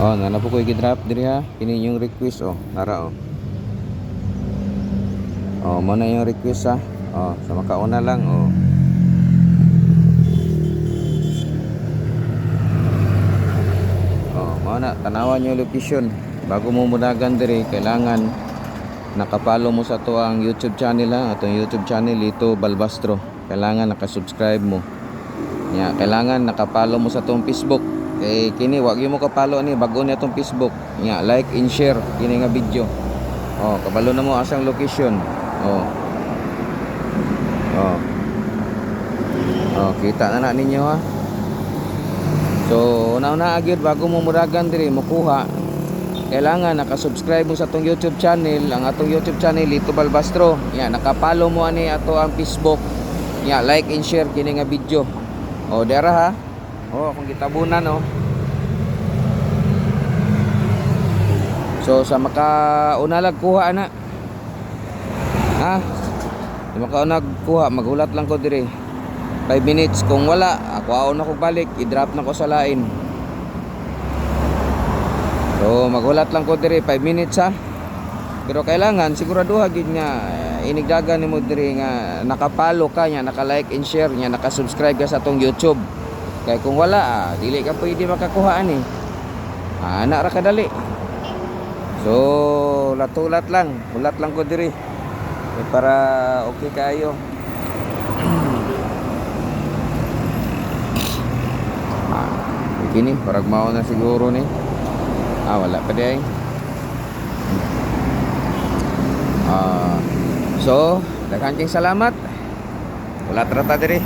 Oh, nana po ko i-drop diri ha. Kini yung request oh, nara oh. Oh, mo na yung request ha. Oh, sa makauna lang oh. Oh, mo na tanawan yung location. Bago mo mudagan diri, kailangan nakapalo mo sa to ang YouTube channel ha. Atong YouTube channel ito Balbastro. Kailangan nakasubscribe mo. Ya, kailangan nakapalo mo sa tong Facebook. Kay kini wag mo kapalo ni bago ni atong Facebook. Ya, like and share kini nga video. Oh, kabalo na mo asang location. Oh. Oh. Oh, kita na ninyo ha. So, una-una agad bago mo muragan diri makuha, kailangan nakasubscribe mo sa atong YouTube channel. Ang atong YouTube channel ito Balbastro. Ya, nakapalo mo ani ato ang Facebook. Ya, like and share kini nga video. Oh, dera ha. Oh, akong gitabunan oh. So sa makauna lag kuha na. Ha? Sa makauna kuha, magulat lang ko dire. 5 minutes kung wala, ako aon ako balik, i-drop na ko sa lain. So magulat lang ko dire 5 minutes ha. Pero kailangan siguraduha gid nga inigdagan nimo dire nga nakapalo ka nya, naka-like and share nya, naka-subscribe ka sa atong YouTube. Kaya kung wala, dili ka pwede makakuha ani. Ana ra kadali. So latulat lang, ulat lang ko diri. Para okay kayo. Kini parag mao na siguro ni. Wala pa day. So, daghang salamat. Wala trata diri.